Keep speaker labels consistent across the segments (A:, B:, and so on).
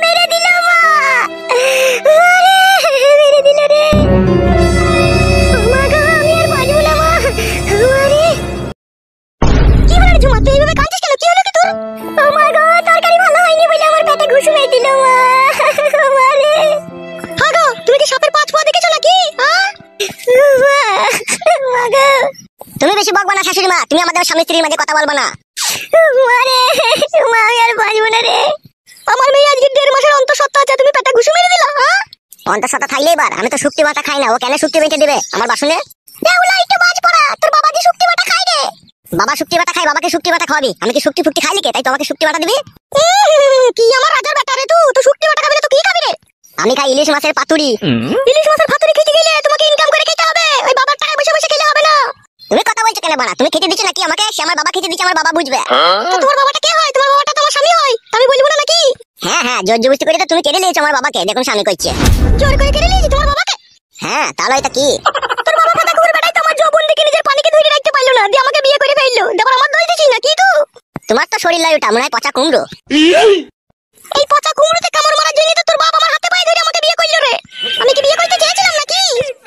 A: মেরে দিল মা, মেরে দিল রে মা গো, আমি আর বাঁচবো না মা। কি হলো ঝুমা, তুই এইভাবে কাঁদছিস কেন? কি হলো কি তোর? ও মা গো, তরকারি ভালো হয়নি বলে আমার পেটে ঘুষ মেরে দিল মা। হ্যাঁ গো, তুমি কি সাপের 5 পা দেখেছো নাকি? তুমি বেশি বকবা না শাশুড়ি মা, তুমি আমাদের স্বামী স্ত্রীর মাঝে কথা বলবা না। মারে মা, আমি আর বাঁচবো না রে। আমার মেয়ে আজকে 1.5 মাসের অন্তঃসত্ত্বা আছে, তুমি পেটে ঘুষ মেরে দিলা? হ্যাঁ, অন্তঃসত্ত্বা থাকলে এবার আমি তো শুক্তি বাটা খাই না, ও কেন শুক্তি বেঁচে দিবে আমার বাসনে? দেউলা একটু বাজ পড়া, তোর বাবা কি শুক্তি বাটা খায় রে? বাবা শুক্তি বাটা খায়, বাবাকে শুক্তি বাটা খাওয়াবি? আমি কি শুক্তি ফুক্তি খাই লিখে তাই তোমাকে শুক্তি বাটা দিবি? কি আমার রাজার বেটা রে, তুই তো শুক্তি বাটা খাবি না তো কি খাবি রে? আমি খাই ইলিশ মাছের পাতুরি। ইলিশ মাছের পাতুরি খেতে গেলে তোমাকে ইনকাম করে খেতে হবে, ওই বাবার টাকায় বসে বসে খেলে হবে না। তুমি কথা বলছো কেন বাড়া? তুমি খেতে দিচ্ছ নাকি আমাকে? সে আমার বাবা খেতে দিচ্ছে, আমার বাবা বুঝবে। তো তোমার বাবাটা কে হয়? তোমার বাবাটা তোমার স্বামী হয়, আমি বলবো না নাকি? হ্যাঁ হ্যাঁ, জোর জবরদস্তি করে তো তুমি কেড়ে নিয়েছো আমার বাবাকে, দেখুন স্বামী কইছে। জোর করে কেড়ে নিয়েছি তোমার বাবাকে? হ্যাঁ, তাহলে এটা কি? তোর বাবা কথা কুকুর বেটাই তো আমার যৌবন দেখে নিজের পানিকে ধরে রাখতে পারলো না, দিয়ে আমাকে বিয়ে করে ফেললো। দেখো আমার দোষ দিছিস নাকি তুই? তোমার তো শরীর লাই ওটা মনে হয় পচা কুমড়ো। এই পচা কুমড়োতে কামড় মারার জন্য তো তোর বাবা আমার হাতে পায়ে ধরে আমাকে বিয়ে করলো রে। আমি কি বিয়ে করতে চেয়েছিলাম নাকি?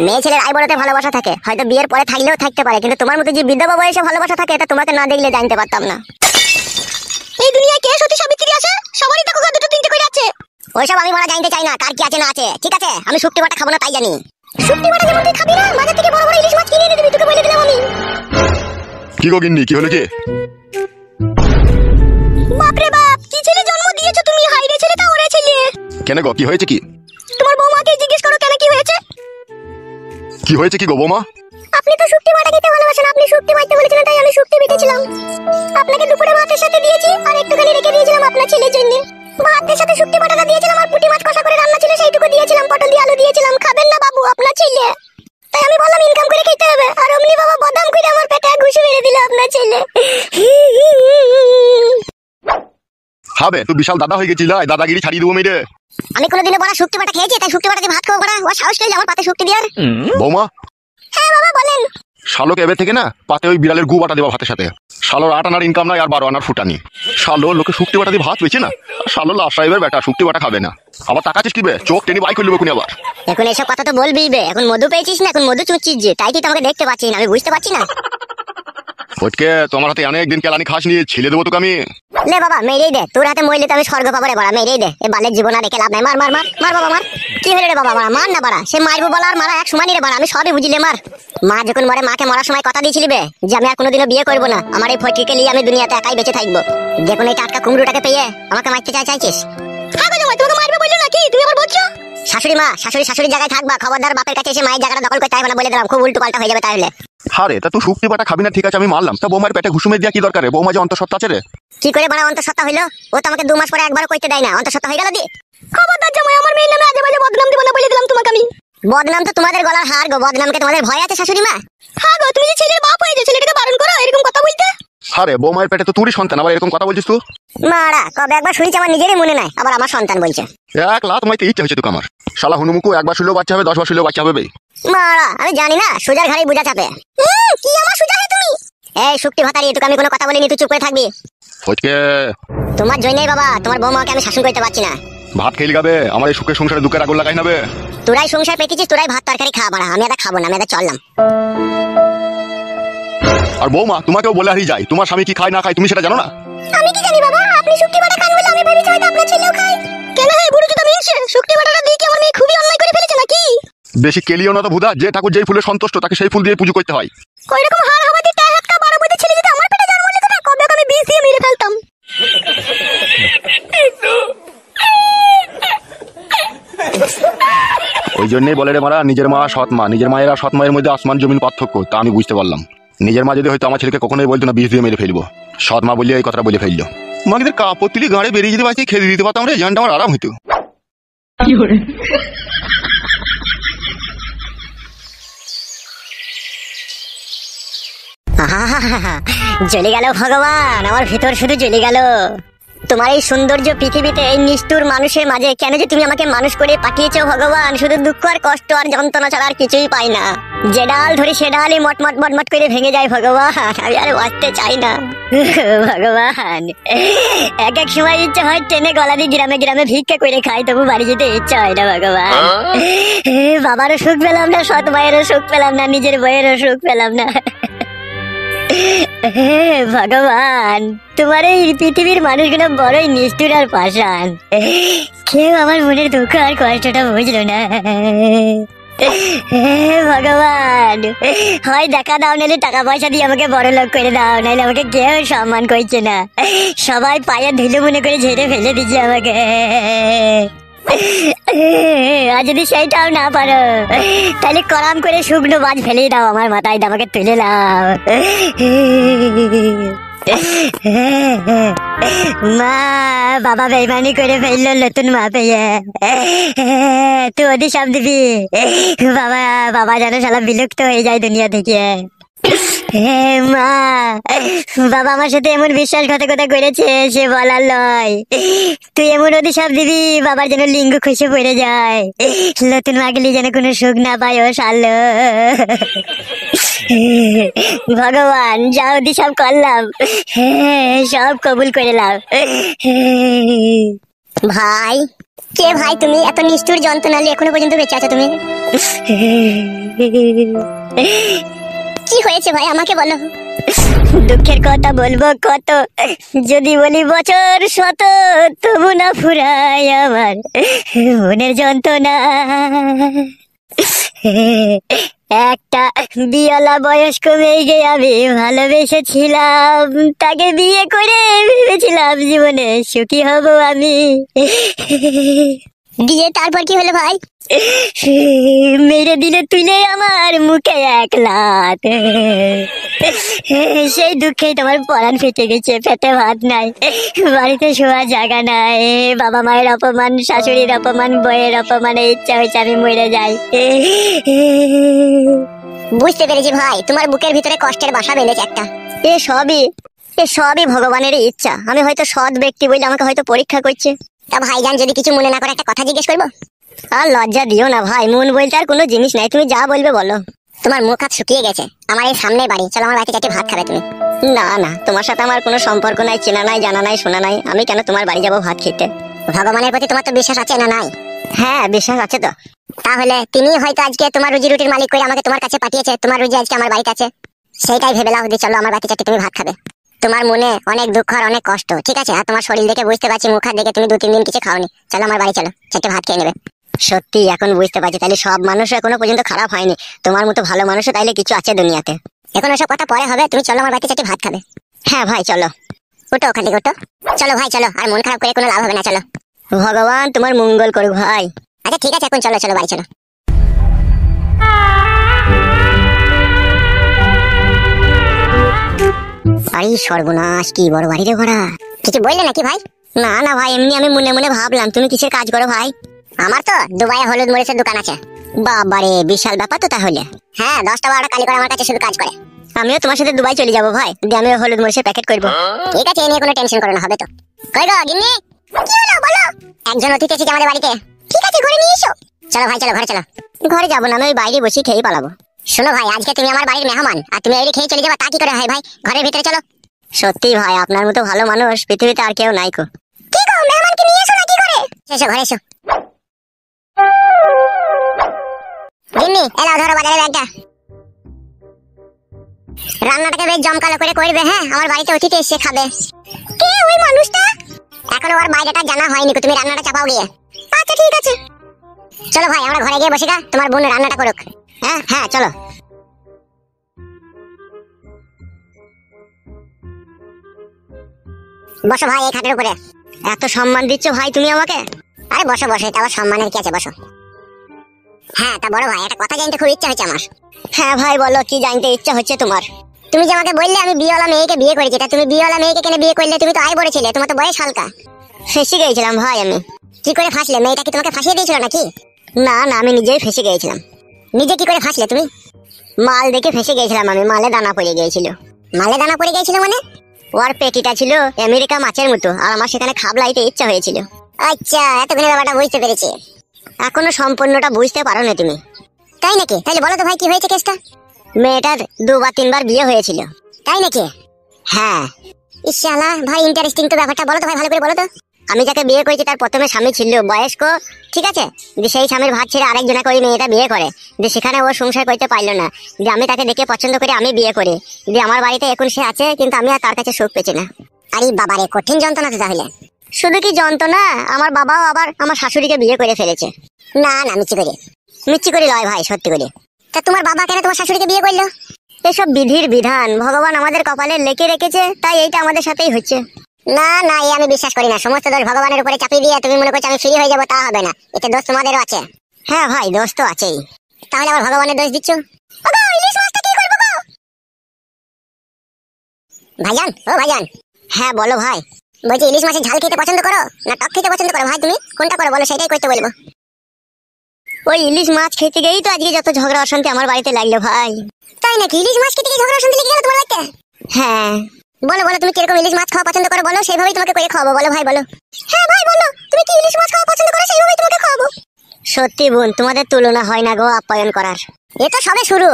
A: মেয়ে ছেলের আই বড়তে ভালোবাসা থাকে, হয়তো বিয়ের পরে থাকলেও থাকতে পারে, কিন্তু তোমার মতো যে বিধবা বয়সে ভালোবাসা থাকে এটা তোমাকে না দেখলে জানতে পারতাম না। এই দুনিয়ায় কে সতী সাবিত্রী আছে? সবারই দেখো দুটো তিনটে করে আছে। ওইসব আমি মারা জানতে চাই না, কার কি আছে না আছে। ঠিক আছে, আমি শুক্তি বাটা খাবো না তাই জানি। শুক্তি বাটা যেমন তুই খাবি না, বাজার থেকে বড় বড় ইলিশ মাছ কিনে এনে দিবি, তোকে বলে দিলাম আমি।
B: কি গো গিন্নি, কি হলো কি?
A: বাপ রে বাপ, কি ছেলে জন্ম দিয়েছো তুমি? হাইরে ছেলেটা ওরে ছেলে।
B: কেন গো, কি হয়েছে কি?
A: তোমার বৌমাকে জিজ্ঞেস করো কেন কি হয়েছে।
B: কি হয়েছে কি গো বৌমা?
A: আপনি তো শুক্তি বাটা খেতে ভালোবাসেন, আপনি শুক্তি বাটতে বলেছিলেন তাই আমি শুক্তি বেটেছিলাম। আপনাকে দুপুরে ভাতের সাথে দিয়েছি আর একটুখানি রেখে দিয়েছিলাম আপনার ছেলের জন্য। ভাতের সাথে শুক্তি বাটাটা দিয়েছিলাম আর পুঁটি মাছ কষা করে রান্না ছিল সেইটুকু দিয়েছিলাম, পটল দিয়ে আলু দিয়েছিলাম। খাবেন না বাবু আপনার ছেলে? তাই আমি বললাম ইনকাম করে খেতে হবে, আর অমনি বাবা বদাম করে আমার পেটে ঘুষি মেরে দিল আপনার ছেলে।
B: হবে তুই বিশাল দাদা হয়ে গেছিস, দাদাগিরি ছাড়িয়ে দেবো মেরে।
A: আমি কোনোদিনও বড় শুক্তি বাটা খেয়েছি তাই শুক্তি বাটা দিয়ে ভাত খাবো বড়া? ও সাহস করে আমার পাতে শুক্তি দেওয়ার।
B: বৌমা,
A: হ্যাঁ বাবা বলেন।
B: শালোকে এবে থেকে না পাতে ওই বিড়ালের গু বাটা দেওয়া ভাতের সাথে। শালোর 8 আনার ইনকাম নাই আর 12 আনার ফুটানি। শালো লোকে শুক্তি বাটা দিয়ে ভাত পেয়েছে না, শালো লাশ সাহেবের বেটা শুক্তি বাটা খাবে না। আবার টাকা চিসকিবে, চোখ টেনে বাই করে নেবো আবার।
A: এখন এসব কথা তো বলবি বে, এখন মধু পেয়েছিস না, এখন মধু চুচ্ছিস যে, তাই তুই তোমাকে দেখতে পাচ্ছিস না, আমি বুঝতে পারছি না।
B: ওটকে তোমার হাতে অনেকদিন কেলানি খাস নিয়ে ছিলে দেবো তোকে আমি।
A: লে বাবা মেরেই দে, তোর হাতে মরলে তো আমি স্বর্গ পাবো রে বাড়া, মেরেই দে। এই বালের জীবন আর রেখে লাভ নাই, মার মার মার মার বাবা মার। কি হলো রে বাবা, মার না বাড়া, সে মারবো বলা আর মারা এক সমানই রে বাড়া, আমি সবই বুঝিলে মার। মা যখন মরে মাকে মরার সময় কথা দিয়েছিলি বে যে আমি আর কোনোদিনও বিয়ে করবো না, আমার এই ফটিকে নিয়ে আমি দুনিয়াতে একাই বেঁচে থাকবো। দেখুন এই টাটকা কুমড়োটাকে পেয়ে আমাকে মারতে চাইছিস? হ্যাঁ গো জামাই, তোমাকে মারবে বললো নাকি? তুমি আবার বলছো? শাশুড়ি মা, শাশুড়ির জায়গায় থাকবা, খবরদার বাপের কাছে এসে মায়ের জায়গাটা দখল করতে হবে না বলে দিলাম, খুব উল্টো পাল্টা হয়ে যাবে তাহলে।
B: হারে তা তুই শুক্তি বাটা খাবি না ঠিক আছে আমি মানলাম, তা বৌমার পেটে ঘুষুমে দিয়া কি দরকার রে? বৌমা যে অন্তঃসত্ত্বা আছে রে।
A: কি করে বাড়া অন্তঃসত্ত্বা হইলো? ও তো আমাকে 2 মাস পরে একবার কইতে দেয় না, অন্তঃসত্ত্বা হয়ে গেল দি। খবরদার জামাই, আমার মেয়ের নামে আজে বাজে বদনাম দিব না বলে দিলাম তোমাকে আমি। বদনাম তো তোমাদের গলার হার গো, বদনামকে তোমাদের ভয় আছে শাশুড়ি মা? হ্যাঁ গো, তুমি যে ছেলের বাপ হয়েছে, ছেলেটাকে বারণ করো এরকম কথা বলতে।
B: হারে বৌমার পেটে তো তুই সন্তান, আবার এরকম কথা বলছিস তুই?
A: মারা কবে একবার শুনেছি, আমার নিজেরই মনে নাই, আবার আমার সন্তান বলছে।
B: 1 লাখ তোমায় ইচ্ছা হয়েছে তোকে আমার। শালা হুনুমুকু একবার শুনলেও বাচ্চা হবে, 10 বার শুনলেও বাচ্চা হবে।
A: মারা আমি জানি না, সোজার ঘাড়ি বুঝা চাপে। কি আমার সোজা হে তুমি? এই শুক্তি ভাতারি, তোকে আমি কোনো কথা বলিনি, তুই চুপ করে থাকবি।
B: ফটকে
A: তোমার জন্যই বাবা, তোমার বৌমাকে আমি শাসন করতে পারছি না।
B: ভাত খেয়ে গাবে, আমার এই সুখের সংসারে দুঃখের আগুন লাগাই নাবে।
A: তোরাই সংসার পেতেছিস, তোরাই ভাত তরকারি খা বাড়া, আমি এটা খাবো না, আমি এটা চললাম।
B: আর বৌমা তোমাকেও বলে হারিয়ে যায়, তোমার স্বামী কি খায় না খায় তুমি সেটা জানো না?
A: আমি কি জানি বাবা, আপনি শুক্তি বাটা খান বলে আমি ভেবেছি হয়তো আপনার ছেলেও খায়। কেন হে বুড়ো চোদা মিনছে, শুক্তি বাটাটা দিয়ে কি আমার মেয়ে খুবই অন্যায় করে ফেলেছে নাকি?
B: বেশি কেলিও না তো ভুদা, যে ঠাকুর যেই ফুলে সন্তুষ্ট তাকে সেই ফুল দিয়ে পুজো করতে হয়।
A: কই রকম হার হাওয়াতে টাকা হাত কা বড় বইতে ছেলে যদি আমার পেটে জন্ম নিত না, কবে আমি বিষ দিয়ে মেরে ফেলতাম।
B: ওই জন্যই বলে রে মারা, নিজের মা সৎ মা, নিজের মায়ের আর সৎ মায়ের মধ্যে আসমান জমিন পার্থক্য, তা আমি বুঝতে পারলাম। নিজের মা যদি হয়তো আমার ছেলেকে কখনোই বলতো না বিষ দিয়ে মেরে ফেলবো, সৎ মা বললে এই কথাটা বলে ফেললো। মাকে কাপড় তুলি গাড়ি বেরিয়ে যেতে পারছি, খেতে দিতে পারতাম রে, জানটা আমার আরাম হইতো।
A: জ্বলে গেল ভগবান, আমার ভিতর শুধু জ্বলে গেল। তোমার এই সৌন্দর্য পৃথিবীতে এই নিষ্ঠুর মানুষের মাঝে কেন যে তুমি আমাকে মানুষ করে পাঠিয়েছো ভগবান, শুধু দুঃখ আর কষ্ট আর যন্ত্রণা ছাড়া আর কিছুই পাই না। যে ডাল ধরে সে ডালই মটমট মটমট করে ভেঙে যায় ভগবান। আমি আর বাঁচতে চাই না ভগবান। এক এক সময় ইচ্ছা হয় ট্রেনে গলা দিয়ে গ্রামে গ্রামে ভিক্ষা করে খাই, তবু বাড়ি যেতে ইচ্ছা হয় না ভগবান। বাবারও সুখ পেলাম না, সৎ মায়েরও সুখ পেলাম না, নিজের বইয়েরও সুখ পেলাম না। ভগবান, তোমার এই পৃথিবীর মানুষগুলো বড়ই নিষ্ঠুর আর পাষাণ। কেউ আমার মনের দুঃখ আর কষ্টটা বুঝলো না। ভগবান, হয় দেখা দাও, নাহলে টাকা পয়সা দিয়ে আমাকে বড় লোক করে দাও, নাহলে আমাকে কেউ সম্মান করছে না। সবাই পায়ে ধুলো মনে করে ঝেড়ে ফেলে দিচ্ছে আমাকে। আর যদি সেইটাও না পারো, তাহলে করাম করে শুকনো বাজ ফেলেই দাও আমার মাথায়, আমাকে তুলে নাও। মা, বাবা বেইমানি করে ফেললো নতুন মা পেয়ে। তুই ওদের সব দিবি বাবা, বাবা যেন শালা বিলুপ্ত হয়ে যায় দুনিয়া থেকে। মা, বাবা আমার সাথে এমন বিশ্বাসঘাতকতা করেছে সে বলার লয়। তুই এমন অভিশাপ দিবি বাবার যেন লিঙ্গ খসে পড়ে যায়, নতুন মাগলি যেন কোনো সুখ না পায় ও শালো। ভগবান, যা অভিশাপ করলাম সব কবুল করে নাও। ভাই, কে ভাই তুমি? এত নিষ্ঠুর যন্ত্রণা নিয়ে এখনো পর্যন্ত বেঁচে আছো তুমি? কি হয়েছে ভাই, আমাকে বলো। দুঃখের কথা বলবো কত, যদি বলি বছর শত, তবু না ফুরায় আমার মনের যন্ত্রণা। একটা বিয়ালা বয়স্ক মেয়েকে আমি ভালোবেসেছিলাম, তাকে বিয়ে করে ভেবেছিলাম জীবনে সুখী হব আমি। দিয়ে তারপর কি হলো ভাই? মেরে দিলে তুলে আমার মুখে এক লাত। সেই দুঃখেই তোমার পরাণ ফেটে গেছে, পেটে ভাত নাই, বাড়িতে শোয়ার জায়গা নাই, বাবা মায়ের অপমান, শাশুড়ির অপমান, বইয়ের অপমানে ইচ্ছা হয়েছে আমি মরে যাই। বুঝতে পেরেছি ভাই, তোমার বুকের ভিতরে কষ্টের বাসা বেঁধেছে একটা। এ সবই ভগবানের ইচ্ছা। আমি হয়তো সৎ ব্যক্তি বলে আমাকে হয়তো পরীক্ষা করছে। তা ভাইজান, যদি কিছু মনে না করে একটা কথা জিজ্ঞেস করবো? আর লজ্জা দিও না ভাই, মন বলতে আর কোনো জিনিস নাই, তুমি যা বলবে বলো। তোমার মুখ হাত শুকিয়ে গেছে, আমার এই সামনে বাড়ি, চলো আমার বাড়িতে চারটে ভাত খাবে তুমি। না না, তোমার সাথে আমার কোনো সম্পর্ক নাই, চেনা নাই, জানা নাই, শোনা নাই, আমি কেন তোমার বাড়ি যাবো ভাত খেতে? ভগবানের প্রতি তোমার তো বিশ্বাস আছে না নাই? হ্যাঁ, বিশ্বাস আছে তো। তাহলে তিনি হয়তো আজকে তোমার রুজি রুটির মালিক করে আমাকে তোমার কাছে পাঠিয়েছে, তোমার রুজি আজকে আমার বাড়িতে আছে, সেইটাই ভেবে নাও যে চলো আমার বাড়িতে চারটে তুমি ভাত খাবে। তোমার মনে অনেক দুঃখ আর অনেক কষ্ট, ঠিক আছে? আর তোমার শরীর দেখে বুঝতে পারছি, মুখ হাত দেখে তুমি 2-3 দিন কিছু খাওনি। চলো আমার বাড়ি চলো, চারটে ভাত খেয়ে নেবে। সত্যি এখন বুঝতে পারছি, তাহলে সব মানুষ এখনো পর্যন্ত খারাপ হয়নি, তোমার মতো ভালো মানুষও তাইলে কিছু আছে দুনিয়াতে। এখন ওসব কথা পরে হবে, তুমি চলো আমার বাড়িতে চারটে ভাত খাবে। হ্যাঁ ভাই চলো, ওঠো ওখান থেকে ওঠো, চলো ভাই চলো, আর মন খারাপ করে কোনো লাভ হবে না, চলো। ভগবান তোমার মঙ্গল করুক ভাই। আচ্ছা ঠিক আছে, এখন চলো চলো বাড়ি চলো। আরে সর্বনাশ, কি বড় বাড়ি রে ঘোড়া। কিছু বললে নাকি ভাই? না না ভাই, এমনি আমি মনে মনে ভাবলাম তুমি কিসের কাজ করো ভাই? আমার তো দুবাইয়ে হলুদ মরিচের দোকান আছে। বাবারে, বিশাল ব্যাপার তো তাহলে। হ্যাঁ, 10টা-12টা কালি করে আমার কাছে শুধু কাজ করে। আমিও তোমার সাথে দুবাই চলে যাবো ভাই, দিয়ে আমিও হলুদ মরিচের প্যাকেট করবো। ঠিক আছে, এ নিয়ে কোনো টেনশন করো না, হবে তো। কই গো গিন্নি? কি হলো বলো? একজন অতিথি এসেছে আমাদের বাড়িতে। ঠিক আছে, ঘরে নিয়ে এসো। চলো ভাই চলো, ঘরে চলো। ঘরে যাবো না, আমি ওই বাইরে বসে খেয়ে পালাবো। শোনো ভাই, আজকে তুমি আমার বাড়ির মেহমান, আর তুমি এই খেয়ে চলে যাবা, তা কি করে হয় ভাই? ঘরের ভিতরে চলো। সত্যি ভাই, আপনার মতো ভালো মানুষ পৃথিবীতে আর কেউ নাই কো। কি গো, মেহমানকে নিয়ে এসো না কি করে? এসো ঘরে এসো। গিন্নি, এলাও ধরো বাজারে ব্যাগটা। রান্নাটাকে বেশ জমকালো করে করবে, হ্যাঁ? আমার বাড়িতে অতিথি এসে খাবে। কে ওই মানুষটা? এখনো ওর বাইরেটা জানা হয়নি, তুমি রান্নাটা চাপাও গিয়ে। আচ্ছা ঠিক আছে, চলো ভাই আমরা ঘরে গিয়ে বসে গা, তোমার বোন রান্নাটা করুক। হ্যাঁ হ্যাঁ চলো। বসো ভাই এই খাটের উপরে। এত সম্মান দিচ্ছ ভাই তুমি আমাকে? আরে বসো বসো, এটা আবার সম্মানের কি আছে, বসো। হ্যাঁ তা বড় ভাই, একটা কথা জানতে খুব ইচ্ছা হচ্ছে আমার। হ্যাঁ ভাই বলো, কি জানতে ইচ্ছা হচ্ছে তোমার? তুমি যে আমাকে বললে আমি বিয়েওয়ালা মেয়েকে বিয়ে করেছি, তা তুমি বিয়েওয়ালা মেয়েকে কেন বিয়ে করলে? তুমি তো আই বড় ছিলে, তোমার তো বয়স হালকা। ফেসে গিয়েছিলাম ভাই আমি। কি করে ফাঁসলে? মেয়েটা কি তোমাকে ফাঁসিয়ে দিয়েছিল নাকি? না না, আমি নিজেই ফেসে গিয়েছিলাম। নিজে কি করে ফাঁসলে তুমি? মাল দেখে ফেসে গিয়েছিলাম আমি, মালে দানা পড়ে গিয়েছিল। মালে দানা পড়ে গিয়েছিল মানে? ওর পেটিটা ছিল আমেরিকা মাছের মতো, আর আমার সেখানে খাবলাইতে ইচ্ছা হয়েছিল। আচ্ছা, এতক্ষণে ব্যাপারটা বুঝতে পেরেছি। এখনো সম্পূর্ণটা বুঝতে পারো না তুমি? তাই নাকি? তাহলে বলো তো ভাই কি হয়েছে কেসটা? মেয়েটার 2 বা 3 বার বিয়ে হয়েছিল। তাই নাকি? হ্যাঁ। ইশালা ভাই ইন্টারেস্টিং তো ব্যাপারটা, বলো তো ভাই ভালো করে বলো তো। আমি যাকে বিয়ে করেছি তার প্রথমে স্বামী ছিল বয়স্ক, ঠিক আছে, যে সেই স্বামীর ভাত ছেড়ে আরেকজনকে ওই মেয়েটা বিয়ে করে, যে সেখানে ও সংসার করতে পারলো না, যে আমি তাকে দেখে পছন্দ করে আমি বিয়ে করি, যে আমার বাড়িতে এখন সে আছে কিন্তু আমি আর তার কাছে সুখ পেছি না। আরে বাবারে, কঠিন যন্ত্রণা তো তাহলে। শুধু কি যন্ত্রণা, আমার বাবাও আবার আমার শাশুড়িকে বিয়ে করে ফেলেছে। না না, মিচ্ছি করে লয় ভাই, সত্যি করে। তা তোমার বাবা কেন তোমার শাশুড়িকে বিয়ে করলো? এসব বিধির বিধান, ভগবান আমাদের কপালে লেখে রেখেছে, তাই এইটা আমাদের সাথেই হচ্ছে। না না, এই আমি বিশ্বাস করি না। সমস্ত দোষ ভগবানের উপরে চাপিয়ে দিয়ে তুমি মনে করছো আমি ফ্রি হয়ে যাবো, তা হবে না। এতে দোষ তোমাদেরও আছে। হ্যাঁ ভাই, দোষ তো আছেই। তাহলে আবার ভগবানের দোষ দিচ্ছ? ইলিশ মাছটা কি করবো গো? ভাইজান, ও ভাইজান। হ্যাঁ বলো ভাই। বলছি ইলিশ মাছের ঝাল খেতে পছন্দ করো না টক খেতে পছন্দ করো ভাই? তুমি কোনটা করো বলো, সেটাই করতে বলবো। ওই ইলিশ মাছ খেতে গিয়েই তো আজকে যত ঝগড়া অশান্তি আমার বাড়িতে লাগলো ভাই। তাই নাকি? ইলিশ মাছ খেতে গিয়ে ঝগড়া অশান্তি লেগে গেল তোমার বাড়িতে? হ্যাঁ। বলো বলো, তুমি কিরকম ইলিশ মাছ খাওয়া পছন্দ করো বলো, সেইভাবেই তোমাকে করে খাওয়াবো। বলো ভাই বলো। হ্যাঁ ভাই বলো, তুমি কি ইলিশ মাছ খাওয়া পছন্দ করো, সেইভাবেই তোমাকে খাওয়াবো। সত্যি বোন, তোমাদের তুলনা হয় না গো আপ্যায়ন করার। এ তো সবে শুরু।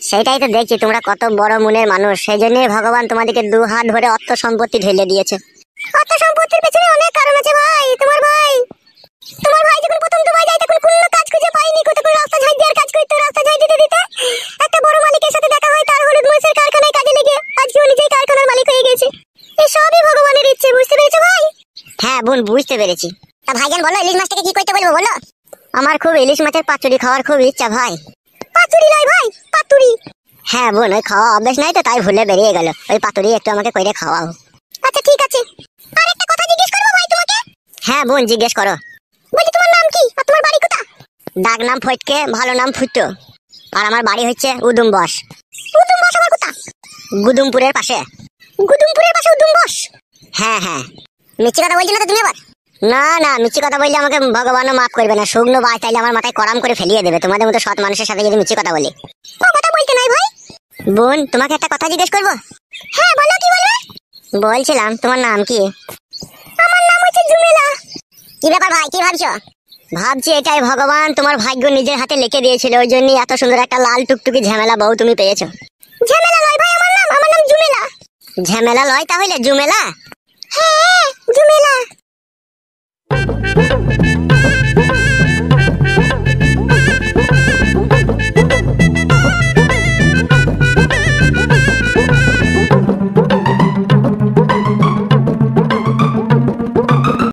A: সেটাই তো দেখছি, তোমরা কত বড় মনের মানুষ, সেই জন্যই ভগবান তোমাদেরকে 2 হাত ধরে অর্থ সম্পত্তি ঢেলে দিয়েছে। অর্থ সম্পত্তির পেছনে অনেক কারণ আছে ভাই। তোমার ভাই যখন প্রথম দুবাই যায় তখন কোনো কাজ খুঁজে পাইনি, কত করে রাস্তা ঝাড় দেওয়ার কাজ করতে, রাস্তা ঝাড় দিতে দিতে একটা বড় মালিকের সাথে দেখা হয়, তার হলুদ মরিচের কারখানায় কাজে লেগে আজকে ও নিজেই কারখানার মালিক হয়ে গেছে। এই সবই ভগবানের ইচ্ছে, বুঝতে পেরেছো ভাই? হ্যাঁ বোন, বুঝতে পেরেছি। তা ভাইজান বলো, ইলিশ মাছটাকে কি করতে বলবো বলো? আমার খুব ইলিশ মাছের পাতুরি খাওয়ার খুব ইচ্ছা ভাই। পাতুরি নয় ভাই, পাতুরি। হ্যাঁ বোন, ওই খাওয়া অভ্যেস নাই তো, তাই ভুলে বেরিয়ে গেল। ওই পাতুরি একটু আমাকে কইরে খাওয়াও। আচ্ছা ঠিক আছে। আর একটা কথা জিজ্ঞেস করবো ভাই তোমাকে? হ্যাঁ বোন, জিজ্ঞেস করো। বলি তোমার নাম কি আর তোমার বাড়ি কোথা? ডাক নাম ফটকে, ভালো নাম ফুটো। আর আমার বাড়ি হচ্ছে উদুমবস। উদুমবস আমার কোথা? গুদুমপুরের পাশে। গুদুমপুরের পাশে উদুমবস? হ্যাঁ হ্যাঁ। মিথ্যে কথা বলছি না তো তুমি আবার? না না, মিথ্যে কথা বললে আমাকে ভগবানও মাফ করবে না। শুকনো বাস তাইলে আমার মাথায় করাম করে ফেলিয়ে দেবে, তোমাদের মতো সৎ মানুষের সাথে যদি মিথ্যে কথা বলি। ও কথা বলতে নাই ভাই। বোন, তোমাকে একটা কথা জিজ্ঞেস করবো? হ্যাঁ বলো, কি বলবে? বলছিলাম তোমার নাম কি? আমার নাম হচ্ছে জুমেলা। কি ব্যাপার ভাই, কি ভাবছো? ভাবছি এটাই ভগবান তোমার ভাগ্য নিজের হাতে লিখে দিয়েছিল, ওই জন্যই এত সুন্দর একটা লাল টুকটুকি ঝামেলা বউ তুমি পেয়েছো। ঝামেলা লয় ভাই, আমার নাম জুমেলা। ঝামেলা লয় তাহলে জুমেলা? হ্যাঁ জুমেলা।